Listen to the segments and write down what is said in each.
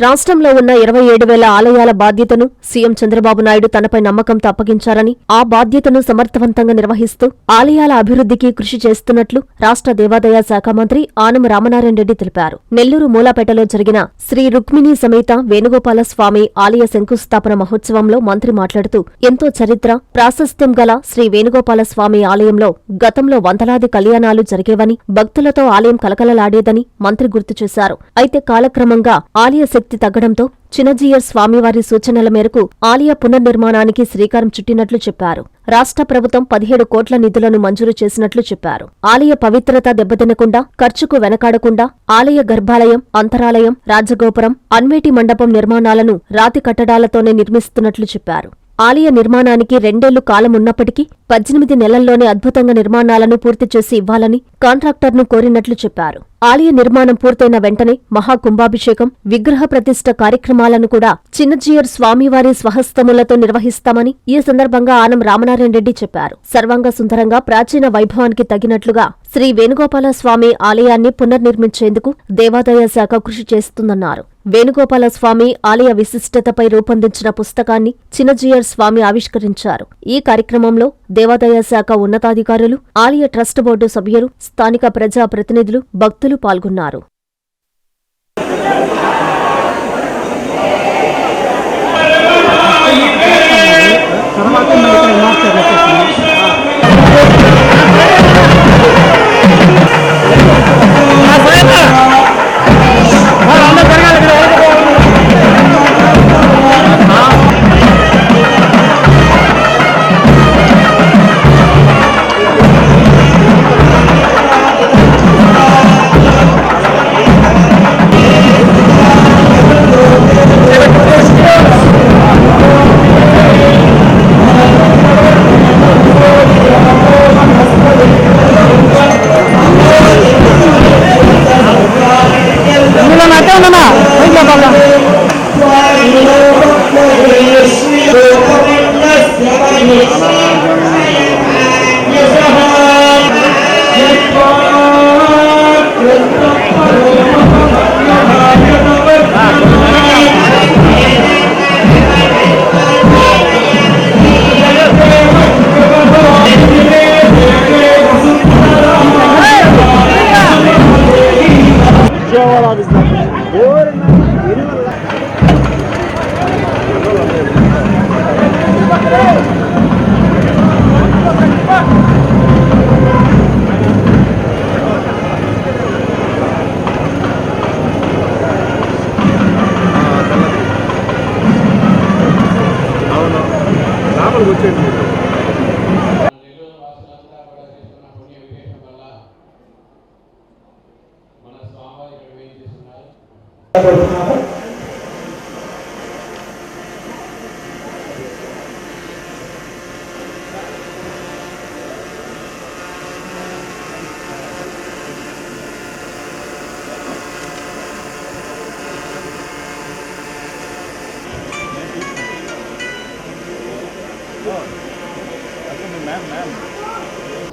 రాష్ట్రంలో ఉన్న 27,000 ఆలయాల బాధ్యతను సీఎం చంద్రబాబు నాయుడు తనపై నమ్మకంతో అప్పగించారని, ఆ బాధ్యతను సమర్థవంతంగా నిర్వహిస్తూ ఆలయాల అభివృద్ధికి కృషి చేస్తున్నట్లు రాష్ట్ర దేవాదాయ శాఖ మంత్రి ఆనం రామనారాయణ రెడ్డి తెలిపారు. నెల్లూరు మూలాపేటలో జరిగిన శ్రీ రుక్మిణీ సమేత వేణుగోపాల స్వామి ఆలయ శంకుస్థాపన మహోత్సవంలో మంత్రి మాట్లాడుతూ, ఎంతో చరిత్ర, ప్రాశస్త్యం గల శ్రీ వేణుగోపాల స్వామి ఆలయంలో గతంలో వందలాది కళ్యాణాలు జరిగేవని, భక్తులతో ఆలయం కలకలలాడేదని మంత్రి గుర్తు చేశారు. అయితే కాలక్రమంగా ఆలయ శక్తి తగ్గడంతో చినజీయర్ స్వామివారి సూచనల మేరకు ఆలయ పునర్నిర్మాణానికి శ్రీకారం చుట్టినట్లు చెప్పారు. రాష్ట్ర ప్రభుత్వం 17 కోట్ల నిధులను మంజూరు చేసినట్లు చెప్పారు. ఆలయ పవిత్రత దెబ్బతినకుండా, ఖర్చుకు వెనకాడకుండా ఆలయ గర్భాలయం, అంతరాలయం, రాజగోపురం, అన్వేటి మండపం నిర్మాణాలను రాతి కట్టడాలతోనే నిర్మిస్తున్నట్లు చెప్పారు. ఆలయ నిర్మాణానికి 2 ఏళ్లు కాలం ఉన్నప్పటికీ 18 నెలల్లోనే అద్భుతంగా నిర్మాణాలను పూర్తి చేసి ఇవ్వాలని కాంట్రాక్టర్ను కోరినట్లు చెప్పారు. ఆలయ నిర్మాణం పూర్తయిన వెంటనే మహాకుంభాభిషేకం, విగ్రహ ప్రతిష్ఠ కార్యక్రమాలను కూడా చిన్నజీయర్ స్వామివారి స్వహస్తములతో నిర్వహిస్తామని ఈ సందర్భంగా ఆనం రామనారాయణ రెడ్డి చెప్పారు. సర్వాంగ సుందరంగా ప్రాచీన వైభవానికి తగినట్లుగా శ్రీ వేణుగోపాల స్వామి ఆలయాన్ని పునర్నిర్మించేందుకు దేవాదాయ శాఖ కృషి చేస్తుందన్నారు. వేణుగోపాల స్వామి ఆలయ విశిష్టతపై రూపొందించిన పుస్తకాన్ని చిన్నజీయర్ స్వామి ఆవిష్కరించారు. ఈ కార్యక్రమంలో దేవాదాయ శాఖ ఉన్నతాధికారులు, ఆలయ ట్రస్ట్ బోర్డు సభ్యులు, స్థానిక ప్రజా ప్రతినిధులు, భక్తులు పాల్గొన్నారు.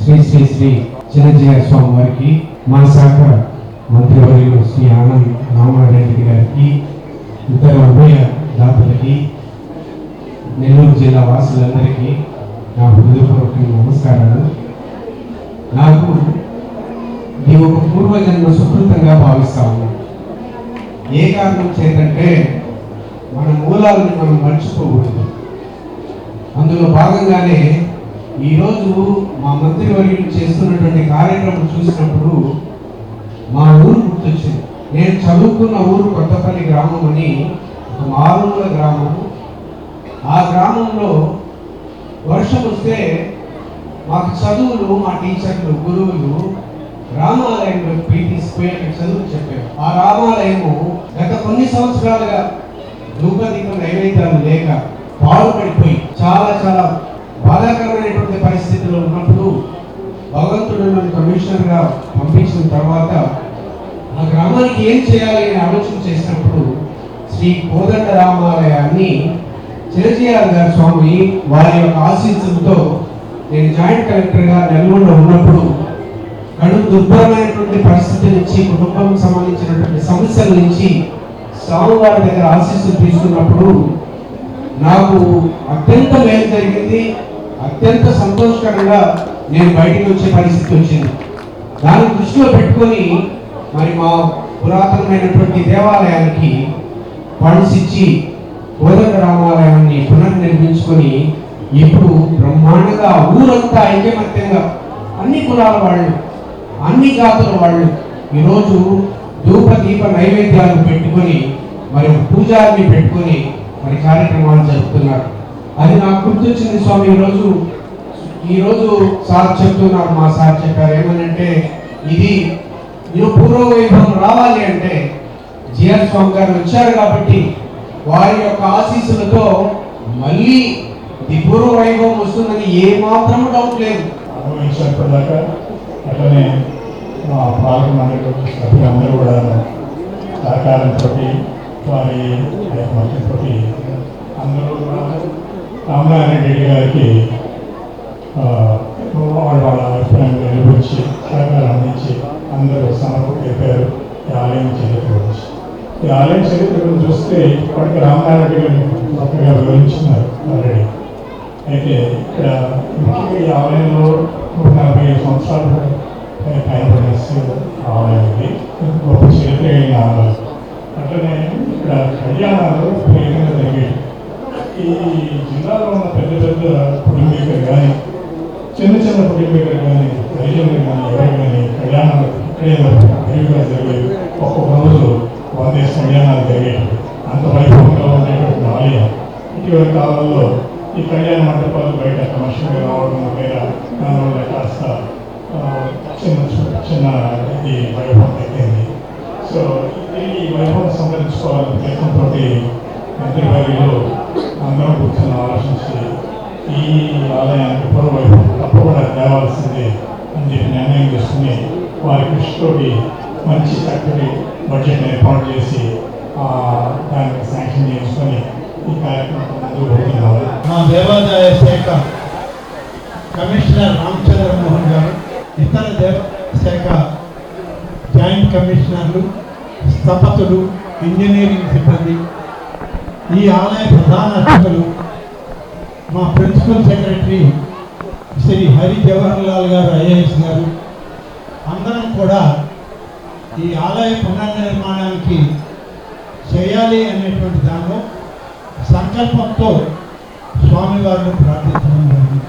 శ్రీ శ్రీ శ్రీ చిన్నజీయర్ స్వామి వారికి, మా శాఖ మంత్రివర్యులు శ్రీ ఆనం రామనారాయణ రెడ్డి గారికి, ఇతర ఉభయ దాతలకి, నెల్లూరు జిల్లా వాసులందరికీ నా హృదయపూర్వక నమస్కారాలు. నాకు ఈ ఒక పూర్వజన్మ సుకృతంగా భావిస్తా ఉన్నాను. ఏ కారణం చేతంటే మన మూలాలను మనం మర్చిపోకూడదు. అందులో భాగంగానే ఈరోజు మా మంత్రివర్యులు చేస్తున్నటువంటి కార్యక్రమం చూసినప్పుడు మా ఊరు గుర్తొచ్చింది. నేను చదువుకున్న ఊరు కొత్తపల్లి గ్రామం అని ఒక మారుమూల గ్రామం. ఆ గ్రామంలో వర్షం వస్తే మాకు చదువులు, మా టీచర్లు, గురువులు రామాలయంలో తీసుకుపోయి అక్కడ చదువులు చెప్పారు. ఆ రామాలయము గత కొన్ని సంవత్సరాలుగా ధూపదీప నైవేద్యాలు లేక పాడుపడిపోయి చాలా చాలా బాధాకరమైనటువంటి పరిస్థితుల్లో ఉన్నప్పుడు భగవంతుడు నన్ను కమిషనర్గా పంపించిన తర్వాత ఆ గ్రామానికి ఏం చేయాలి అని ఆలోచన చేసినప్పుడు శ్రీ కోదండ రామాలయాన్ని చిన్నజీయర్ గారి స్వామి వారి యొక్క ఆశీస్సులతో నేను జాయింట్ కలెక్టర్గా నెల్లూరులో ఉన్నప్పుడు కడు దుర్భరమైనటువంటి పరిస్థితి నుంచి, కుటుంబం సంబంధించినటువంటి సమస్యల నుంచి స్వామివారి దగ్గర ఆశీస్సులు తీసుకున్నప్పుడు నాకు అత్యంత మేలు జరిగింది. అత్యంత సంతోషకరంగా నేను బయటికి వచ్చే పరిస్థితి వచ్చింది. దాన్ని దృష్టిలో పెట్టుకొని మరి మా పురాతనమైనటువంటి దేవాలయానికి ఫండ్స్ ఇచ్చి కోదండ రామాలయాన్ని పునర్నిర్మించుకొని ఇప్పుడు బ్రహ్మాండంగా ఊరంతా ఐకమత్యంగా అన్ని కులాల వాళ్ళు, అన్ని జాతుల వాళ్ళు ఈరోజు ధూప దీప నైవేద్యాలు పెట్టుకొని మరి పూజారిని పెట్టుకొని మరి కార్యక్రమాలు జరుపుతున్నారు. అది నాకు గుర్తొచ్చింది స్వామి. ఈరోజు సార్ చెప్తున్నారు, మా సార్ చెప్పారు ఏమనంటే, ఇది పూర్వ వైభవం రావాలి అంటే జిఆర్ స్వామి గారు వచ్చారు కాబట్టి వారి యొక్క ఆశీస్సులతో మళ్ళీ ఈ పూర్వ వైభవం వస్తుందని ఏమాత్రం డౌట్ లేదు. అనుభవించినప్పటిదాకా అట్లనే మా పాలక మండలి సభ్యులందరూ కూడా సహకారంతో వారి మద్దతుతో అందరూ రామనారాయణ రెడ్డి గారికి వాళ్ళ అభిప్రాయంగా నిలబడి సహకారం అందించి అందరూ సమర్పణ చెప్పారు. ఈ ఆలయం చరిత్ర గురించి, ఈ ఆలయం చరిత్ర గురించి చూస్తే ఇప్పటికీ రామనారాయణ రెడ్డి గారిని చక్కగా వివరించున్నారు ఆల్రెడీ. అయితే ఇక్కడ ముఖ్యంగా ఈ ఆలయంలో 140 సంవత్సరాలు పైన ఆలయం ఇది గొప్ప చరిత్ర కలిగిన ఆలయం. అట్లనే ఇక్కడ కళ్యాణాలు వేగంగా జరిగేవి. ఈ జిల్లాలో ఉన్న పెద్ద పెద్ద కుటుంబీకులు కానీ చిన్న చిన్న కుటుంబీకులు కానీ రైతులు కానీ ఎవరు కానీ కళ్యాణాలు ఇక్కడే వేగంగా జరిగేవి. ఒక్కొక్క రోజు 100 కళ్యాణాలు జరిగేవి. అంత వైభవంగా ఉండేటువంటి ఆలయం. ఇటీవల కాలంలో ఈ కళ్యాణ మండపాలు బయట కమర్షియల్గా రావడం లేదా దానివల్ల కాస్త చిన్న ఇది వైభవం తగ్గింది. సో ఈ వైభవం సంతరించుకోవాలని ప్రయత్నంతో మంత్రివర్యులు అందరం కూర్చొని ఆలోచించి ఈ ఆలయానికి పూర్వ వైభవం తప్పకుండా తేవాల్సిందే అని చెప్పి నిర్ణయం చేసుకుని వారి కృషితోటి మంచి చక్కటి బడ్జెట్ ఏర్పాటు చేసి దానికి శాంక్షన్ చేసుకొని ఈ కార్యక్రమం ముందుకు పోతున్నారు. మా దేవాదాయ శాఖ కమిషనర్ రామచంద్ర మోహన్ గారు, ఇతర దేవాదాయ శాఖ జాయింట్ కమిషనర్లు, స్థపతులు, ఇంజనీరింగ్ సిబ్బంది, ఈ ఆలయ ప్రధాన అర్చకులు, మా ప్రిన్సిపల్ సెక్రటరీ శ్రీ హరి జవహర్ లాల్ గారు ఐఏఎస్ గారు, అందరం కూడా ఈ ఆలయ పునర్నిర్మాణానికి చేయాలి అనేటువంటి దానిలో సంకల్పంతో స్వామివారిని ప్రార్థించడం జరిగింది.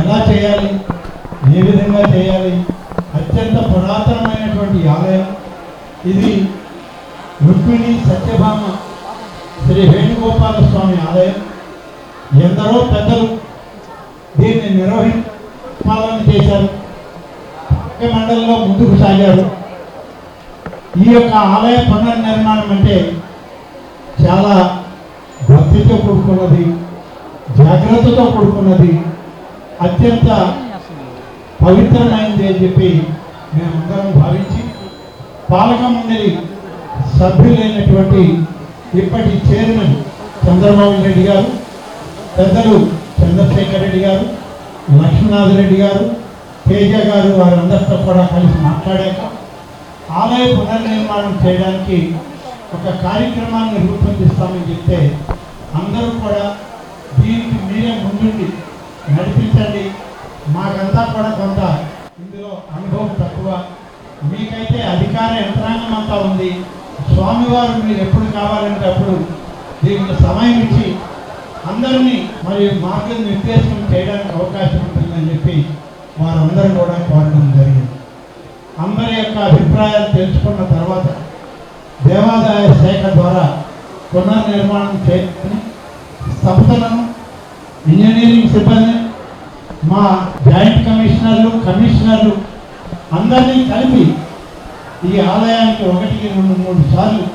ఎలా చేయాలి, ఏ విధంగా చేయాలి? అత్యంత పురాతనమైనటువంటి ఆలయం ఇది. రుక్మిణి సత్యభామ శ్రీ వేణుగోపాల స్వామి ఆలయం. ఎందరో పెద్దలు దీన్ని నిర్వహించాలని చేశారు. పాలక మండలిలో ముందుకు సాగారు. ఈ యొక్క ఆలయ పునర్నిర్మాణం అంటే చాలా భక్తితో కూడుకున్నది, జాగ్రత్తతో కూడుకున్నది, అత్యంత పవిత్రమైనది అని చెప్పి మేమందరం భావించి పాలక మండలి సభ్యులైనటువంటి ఇప్పటి చైర్మన్ చంద్రబాబు రెడ్డి గారు, పెద్దలు చంద్రశేఖర్ రెడ్డి గారు, లక్ష్మీనాథ్ రెడ్డి గారు, తేజ గారు, వారందరితో కూడా కలిసి మాట్లాడాక ఆలయ పునర్నిర్మాణం చేయడానికి ఒక కార్యక్రమాన్ని రూపొందిస్తామని చెప్తే అందరూ కూడా దీనికి మీరే ముందుండి నడిపించండి, మాకంతా కూడా కొంత ఇందులో అనుభవం తక్కువ, మీకైతే అధికార యంత్రాంగం అంతా ఉంది, స్వామివారు మీరు ఎప్పుడు కావాలంటే అప్పుడు దీనికి సమయం ఇచ్చి అందరినీ మరియు మార్గనిర్దేశం చేయడానికి అవకాశం ఉంటుందని చెప్పి వారందరూ కూడా కోరడం జరిగింది. అందరి యొక్క అభిప్రాయాలు తెలుసుకున్న తర్వాత దేవాదాయ శాఖ ద్వారా పునర్నిర్మాణం చేసుకుని స్థపతులను, ఇంజనీరింగ్ సిబ్బంది, మా జాయింట్ కమిషనర్లు అందరినీ కలిపి ఈ ఆలయానికి 1-2-3 సార్లు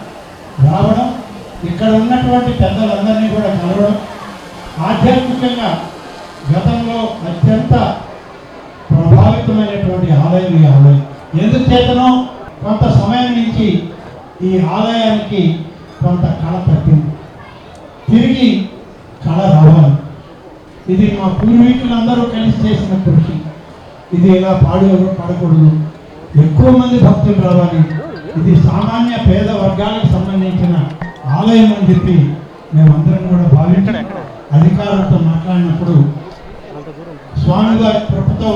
రావడం, ఇక్కడ ఉన్నటువంటి పెద్దలందరినీ కూడా కలవడం, ఆధ్యాత్మికంగా గతంలో అత్యంత ప్రభావితమైనటువంటి ఆలయం ఈ ఆలయం. ఎందుచేతనో కొంత సమయం నుంచి ఈ ఆలయానికి కొంత కళ తగ్గింది, తిరిగి కళ రావాలి. ఇది మా పూర్వీకులందరూ కలిసి చేసిన కృషి. ఇది ఇలా పడకూడదు, ఎక్కువ మంది భక్తులు రావాలి, ఇది సామాన్య పేద వర్గాలకు సంబంధించిన ఆలయం అని చెప్పి మేమందరం కూడా భావించి అధికారులతో మాట్లాడినప్పుడు స్వామివారి కృపతో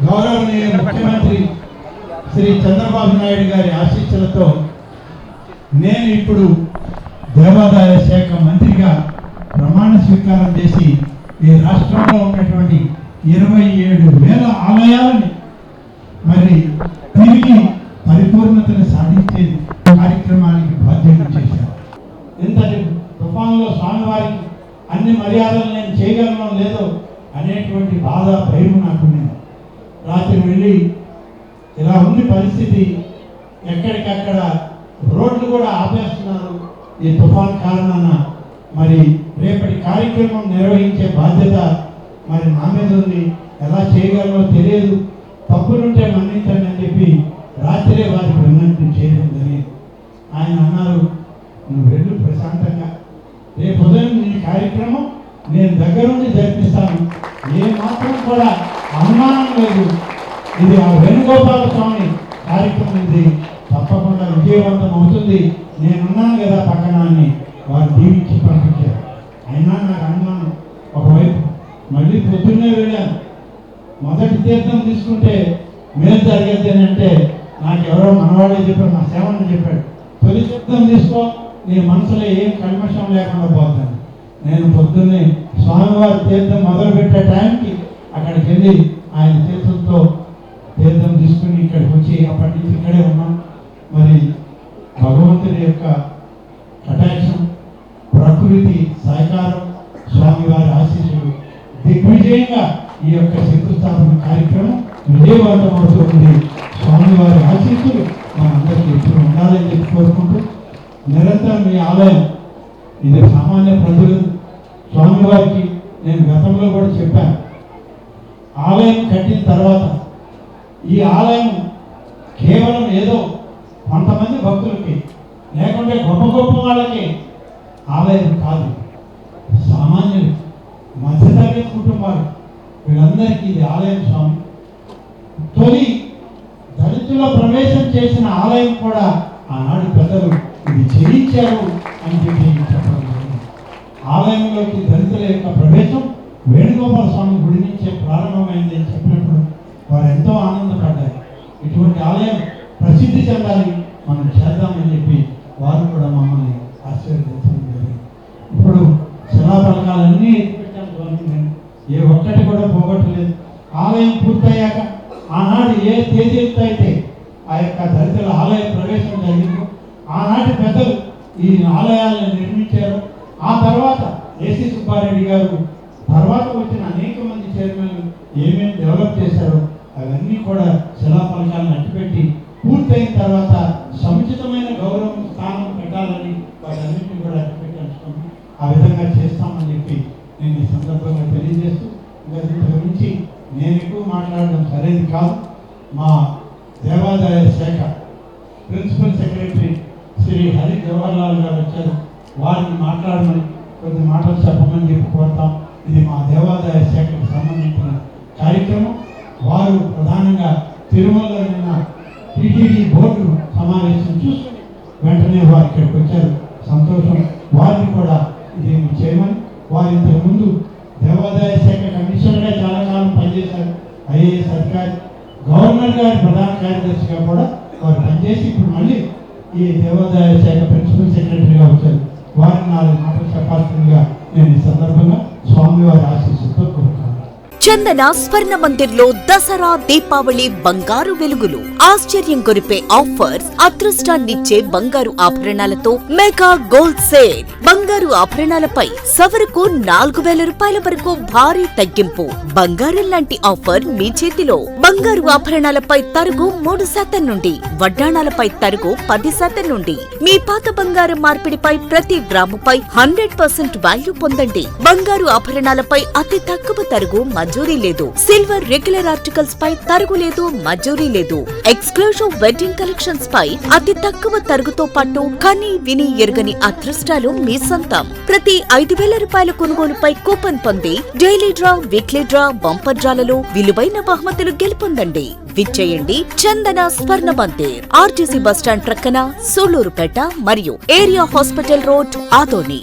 గౌరవనీయ ముఖ్యమంత్రి శ్రీ చంద్రబాబు నాయుడు గారి ఆశీస్సులతో నేను ఇప్పుడు దేవాదాయ శాఖ మంత్రిగా ప్రమాణ స్వీకారం చేసి ఈ రాష్ట్రంలో ఉన్నటువంటి 27,000 ఆలయాలని మరి తిరిగి పరిపూర్ణతను సాధించే కార్యక్రమానికి బాధ్యత చేశారు. ఇంతటి తుఫాన్లో స్వామివారికి అన్ని మర్యాదలు నేను చేయగలను లేదో అనేటువంటి బాధ భయం నాకున్నది. రాత్రి వెళ్ళి ఇలా ఉంది పరిస్థితి, ఎక్కడికక్కడ రోడ్లు కూడా ఆపేస్తున్నారు ఈ తుఫాన్ కారణాన. మరి రేపటి కార్యక్రమం నిర్వహించే బాధ్యత మరి నా మీద ఉంది. ఎలా చేయగలనో తెలియదు, తప్పులుంటే మన్నించండి అని చెప్పి రాత్రే వారికి విన్నట్టు చేయడం జరిగింది. ఆయన అన్నారు, నువ్వు వెళ్ళు ప్రశాంతంగా, రేపు ఉదయం నీ కార్యక్రమం నేను దగ్గరుండి జరిపిస్తాను, ఏ మాత్రం కూడా అనుమానం లేదు, ఇది ఆ వేణుగోపాల స్వామి కార్యక్రమం, ఇది తప్పకుండా విజయవంతం అవుతుంది, నేనున్నాను కదా పక్కన అని వారు దీవించి పంపించారు. అయినా నాకు అనుమానం, ఒకవైపు మళ్ళీ పొద్దున్నే వెళ్ళాను, మొదటి తీర్థం తీసుకుంటే మేలు జరిగేది అని అంటే నాకు ఎవరో మనవాడే చెప్పాడు, నా సేవని చెప్పాడు, తొలి తీర్థం తీసుకో, నీ మనసులో ఏం కల్మషం లేకుండా పోతాను. నేను పొద్దున్నే స్వామివారి తీర్థం మొదలుపెట్టే టైంకి అక్కడికి వెళ్ళి ఆయన తీర్థంతో తీర్థం తీసుకుని ఇక్కడికి వచ్చి అప్పటి నుంచి ఇక్కడే ఉన్నాం. మరి భగవంతుని యొక్క కటాక్షం, ప్రకృతి సహకారం, స్వామివారి ఆశీస్సులు దిగ్విజయంగా ఈ యొక్క శంకుస్థాపన కార్యక్రమం విజయవంతం అవుతుంది. స్వామివారి ఆశీస్సులు మనందరికీ ఎప్పుడు ఉండాలని చెప్పి కోరుకుంటూ, నిరంతరం ఈ ఆలయం ఇది సామాన్య ప్రజలు స్వామివారికి నేను గతంలో కూడా చెప్పాను, ఆలయం కట్టిన తర్వాత ఈ ఆలయం కేవలం ఏదో కొంతమంది భక్తులకి లేకుంటే గొప్ప గొప్ప వాళ్ళకి ఆలయం కాదు, సామాన్యులు మధ్యతరగతి కుటుంబాలు వీళ్ళందరికీ ఇది ఆలయం. స్వామి తొలి దళితుల ప్రవేశం చేసిన ఆలయం కూడా ఆనాడు పెద్దలు ఇది చేయించారు అని చెప్పి చెప్పడం జరిగింది. ఆలయంలోకి దళితుల యొక్క ప్రవేశం వేణుగోపాల స్వామి గుడి నుంచే ప్రారంభమైంది అని చెప్పినప్పుడు వారు ఎంతో ఆనందపడ్డారు. ఇటువంటి ఆలయం ప్రసిద్ధి చెందాలి, మనం చేద్దామని చెప్పి వారు కూడా మమ్మల్ని ఆశీర్వదించడం జరిగింది. ఇప్పుడు శిలాఫలకాలన్నీ ఎత్తిపెట్టాను స్వామి, నేను ఏ ఒక్కటి కూడా పోగొట్టలేదు. ఆలయం పూర్తయ్యాక ఆనాడు ఏ తేదీతో అయితే ఆ యొక్క దళితుల ఆలయ ప్రవేశం జరిగిందో ఆనాటి పెద్దలు ఈ ఆలయాలను నిర్మించారు. ఆ తర్వాత ఏసీ సుబ్బారెడ్డి గారు తర్వాత వచ్చిన అనేక మంది చైర్మన్లు ఏమేమి డెవలప్ చేశారో అవన్నీ కూడా శిలాఫలకాలను అట్టిపెట్టి పూర్తయిన తర్వాత సముచితమైన గౌరవం స్థానం పెట్టాలని వాటన్నింటినీ కూడా అట్టిపెట్టాల్సుకుని ఆ విధంగా చేస్తామని చెప్పి నేను ఈ సందర్భంగా తెలియజేస్తూ, ఇంకా దీని గురించి నేను ఎక్కువ మాట్లాడడం సరైనది కాదు. మా దేవాదాయ శాఖ ప్రిన్సిపల్ సెక్రటరీ శ్రీ హరి జవహర్లాల్ గారు వచ్చారు, వారిని మాట్లాడమని కొన్ని మాటలు చెప్పమని చెప్పి కోరుతాం. ఇది మా దేవాదాయ శాఖకు సంబంధించిన కార్యక్రమం. వారు ప్రధానంగా తిరుమలలో నిన్న టీటీడీ బోర్డు సమావేశం చూసుకుని వెంటనే వారు ఇక్కడికి వచ్చారు, సంతోషం. వారిని కూడా దీన్ని చేయమని, వారు ఇంతకుముందు దేవాదాయ శాఖ కమిషనర్గా చాలా కాలం పనిచేశారు, ఐఏఎస్ అధికారి, గవర్నర్ గారి ప్రధాన కార్యదర్శిగా కూడా వారు పనిచేసి ఇప్పుడు మళ్ళీ ఈ దేవాదాయ శాఖ ప్రిన్సిపల్ సెక్రటరీగా వచ్చారు. వారిని 4 మాటలు చెప్పాల్సిందిగా నేను ఈ సందర్భంగా స్వామివారి ఆశీస్సులతో కోరుతాను. చందన స్వర్ణ మందిర్లో దసరా దీపావళి బంగారు వెలుగులు, ఆశ్చర్యం కొరిపే ఆఫర్స్, అదృష్టాన్నిచ్చే బంగారు ఆభరణాలతో మెగా గోల్డ్ సేల్. బంగారు ఆభరణాలపై సవరుకు 4,000 రూపాయల వరకు భారీ తగ్గింపు. బంగారం లాంటి ఆఫర్ మీ చేతిలో. బంగారు ఆభరణాలపై తరుగు 3% నుండి, వడ్డాణాలపై తరుగు 10% నుండి. మీ పాత బంగారం మార్పిడిపై ప్రతి గ్రాముపై 100% వాల్యూ పొందండి. బంగారు ఆభరణాలపై అతి తక్కువ తరుగు మంజూరీ లేదు. సిల్వర్ రెగ్యులర్ ఆర్టికల్స్ పై తరుగు లేదు, మంజూరీ లేదు. ఎక్స్క్లూజివ్ వెడ్డింగ్ కలెక్షన్స్ పై అతి తక్కువ తరుగుతో పాటు కని విని ఎరుగని అదృష్టాలు మీ సొంతం. ప్రతి 5,000 రూపాయల కొనుగోలుపై కూపన్ పొంది daily draw, weekly draw, bumper డ్రాలలో విలువైన బహుమతులు గెలుపొందండి. విచ్చేయండి. చందన స్వర్ణ మందిర్, ఆర్టీసీ బస్టాండ్ ప్రక్కన, సూళ్లూరుపేట మరియు ఏరియా హాస్పిటల్ రోడ్, ఆదోని.